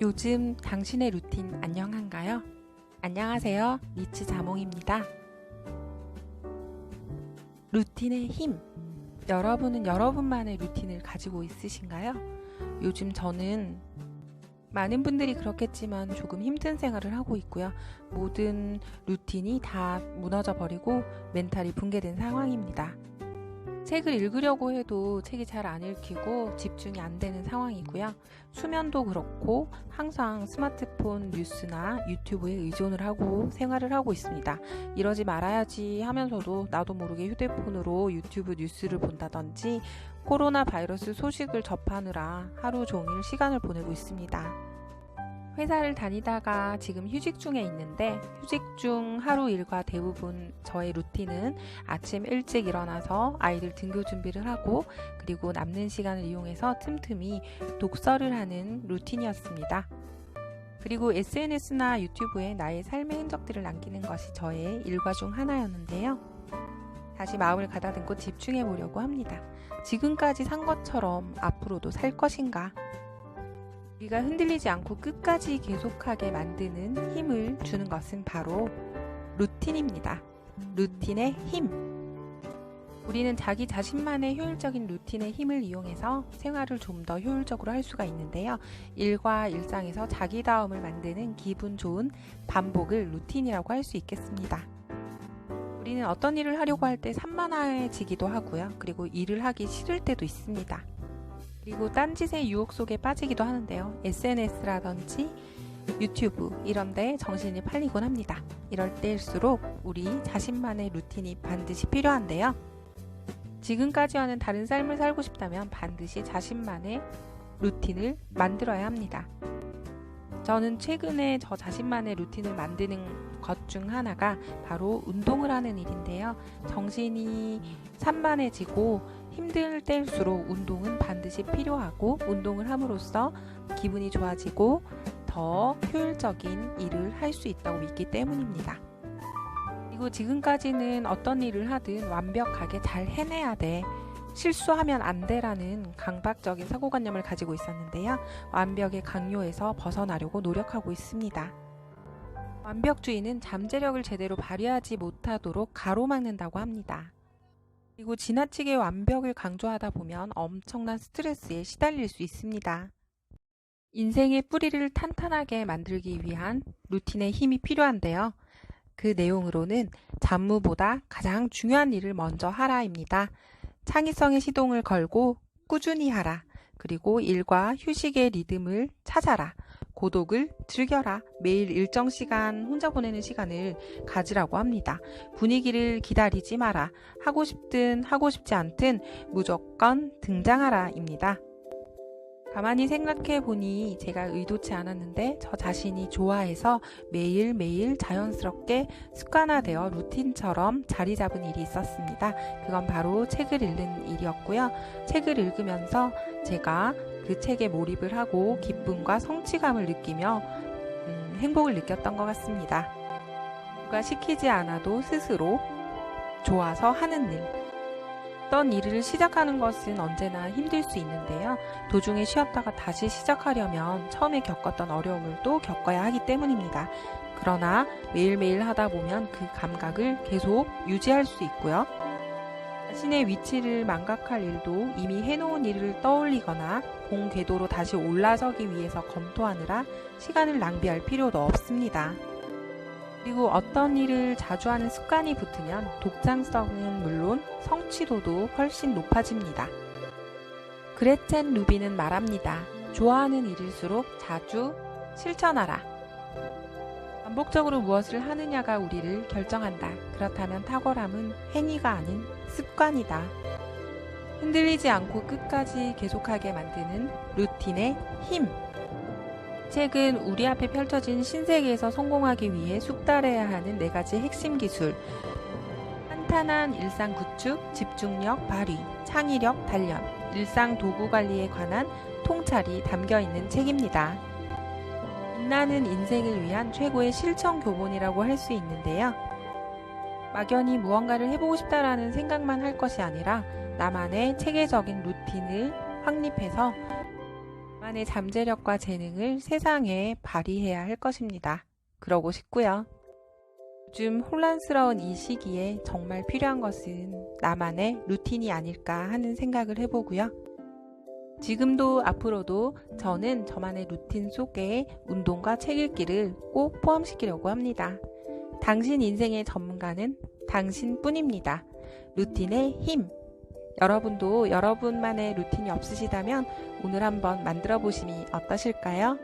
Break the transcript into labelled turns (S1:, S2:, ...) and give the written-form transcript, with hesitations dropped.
S1: 요즘 당신의 루틴 안녕한가요? 안녕하세요. 니츠 자몽입니다. 루틴의 힘. 여러분은 여러분만의 루틴을 가지고 있으신가요? 요즘 저는 많은 분들이 그렇겠지만 조금 힘든 생활을 하고 있고요. 모든 루틴이 다 무너져 버리고 멘탈이 붕괴된 상황입니다. 책을 읽으려고 해도 책이 잘 안 읽히고 집중이 안 되는 상황이고요. 수면도 그렇고 항상 스마트폰 뉴스나 유튜브에 의존을 하고 생활을 하고 있습니다. 이러지 말아야지 하면서도 나도 모르게 휴대폰으로 유튜브 뉴스를 본다든지 코로나 바이러스 소식을 접하느라 하루 종일 시간을 보내고 있습니다. 회사를 다니다가 지금 휴직 중에 있는데 휴직 중 하루 일과 대부분 저의 루틴은 아침 일찍 일어나서 아이들 등교 준비를 하고 그리고 남는 시간을 이용해서 틈틈이 독서를 하는 루틴이었습니다. 그리고 SNS나 유튜브에 나의 삶의 흔적들을 남기는 것이 저의 일과 중 하나였는데요. 다시 마음을 가다듬고 집중해 보려고 합니다. 지금까지 산 것처럼 앞으로도 살 것인가? 우리가 흔들리지 않고 끝까지 계속하게 만드는 힘을 주는 것은 바로 루틴입니다. 루틴의 힘. 우리는 자기 자신만의 효율적인 루틴의 힘을 이용해서 생활을 좀 더 효율적으로 할 수가 있는데요. 일과 일상에서 자기다움을 만드는 기분 좋은 반복을 루틴이라고 할 수 있겠습니다. 우리는 어떤 일을 하려고 할 때 산만해지기도 하고요. 그리고 일을 하기 싫을 때도 있습니다. 그리고 딴짓의 유혹 속에 빠지기도 하는데요. SNS라든지 유튜브 이런 데 정신이 팔리곤 합니다. 이럴 때일수록 우리 자신만의 루틴이 반드시 필요한데요. 지금까지와는 다른 삶을 살고 싶다면 반드시 자신만의 루틴을 만들어야 합니다. 저는 최근에 저 자신만의 루틴을 만드는 것 중 하나가 바로 운동을 하는 일인데요. 정신이 산만해지고 힘들 때일수록 운동은 반드시 필요하고 운동을 함으로써 기분이 좋아지고 더 효율적인 일을 할 수 있다고 믿기 때문입니다. 그리고 지금까지는 어떤 일을 하든 완벽하게 잘 해내야 돼. 실수하면 안 돼라는 강박적인 사고관념을 가지고 있었는데요. 완벽의 강요에서 벗어나려고 노력하고 있습니다. 완벽주의는 잠재력을 제대로 발휘하지 못하도록 가로막는다고 합니다. 그리고 지나치게 완벽을 강조하다 보면 엄청난 스트레스에 시달릴 수 있습니다. 인생의 뿌리를 탄탄하게 만들기 위한 루틴의 힘이 필요한데요. 그 내용으로는 잡무보다 가장 중요한 일을 먼저 하라입니다. 창의성의 시동을 걸고 꾸준히 하라. 그리고 일과 휴식의 리듬을 찾아라. 고독을 즐겨라. 매일 일정 시간 혼자 보내는 시간을 가지라고 합니다. 분위기를 기다리지 마라. 하고 싶든 하고 싶지 않든 무조건 등장하라 입니다. 가만히 생각해 보니 제가 의도치 않았는데 저 자신이 좋아해서 매일매일 자연스럽게 습관화되어 루틴처럼 자리 잡은 일이 있었습니다. 그건 바로 책을 읽는 일이었고요. 책을 읽으면서 제가 그 책에 몰입을 하고 기쁨과 성취감을 느끼며 행복을 느꼈던 것 같습니다. 누가 시키지 않아도 스스로 좋아서 하는 일. 어떤 일을 시작하는 것은 언제나 힘들 수 있는데요. 도중에 쉬었다가 다시 시작하려면 처음에 겪었던 어려움을 또 겪어야 하기 때문입니다. 그러나 매일매일 하다 보면 그 감각을 계속 유지할 수 있고요. 자신의 위치를 망각할 일도 이미 해놓은 일을 떠올리거나 본 궤도로 다시 올라서기 위해서 검토하느라 시간을 낭비할 필요도 없습니다. 그리고 어떤 일을 자주 하는 습관이 붙으면 독창성은 물론 성취도도 훨씬 높아집니다. 그레첸 루비는 말합니다. 좋아하는 일일수록 자주 실천하라. 반복적으로 무엇을 하느냐가 우리를 결정한다. 그렇다면 탁월함은 행위가 아닌 습관이다. 흔들리지 않고 끝까지 계속하게 만드는 루틴의 힘. 책은 우리 앞에 펼쳐진 신세계에서 성공하기 위해 숙달해야 하는 4가지 핵심 기술, 탄탄한 일상 구축, 집중력 발휘, 창의력 단련, 일상 도구 관리에 관한 통찰이 담겨있는 책입니다. 빛나는 인생을 위한 최고의 실천 교본이라고 할 수 있는데요. 막연히 무언가를 해보고 싶다라는 생각만 할 것이 아니라 나만의 체계적인 루틴을 확립해서 나만의 잠재력과 재능을 세상에 발휘해야 할 것입니다. 그러고 싶고요. 요즘 혼란스러운 이 시기에 정말 필요한 것은 나만의 루틴이 아닐까 하는 생각을 해보고요. 지금도 앞으로도 저는 저만의 루틴 속에 운동과 책 읽기를 꼭 포함시키려고 합니다. 당신 인생의 전문가는 당신뿐입니다. 루틴의 힘. 여러분도 여러분만의 루틴이 없으시다면 오늘 한번 만들어 보심이 어떠실까요?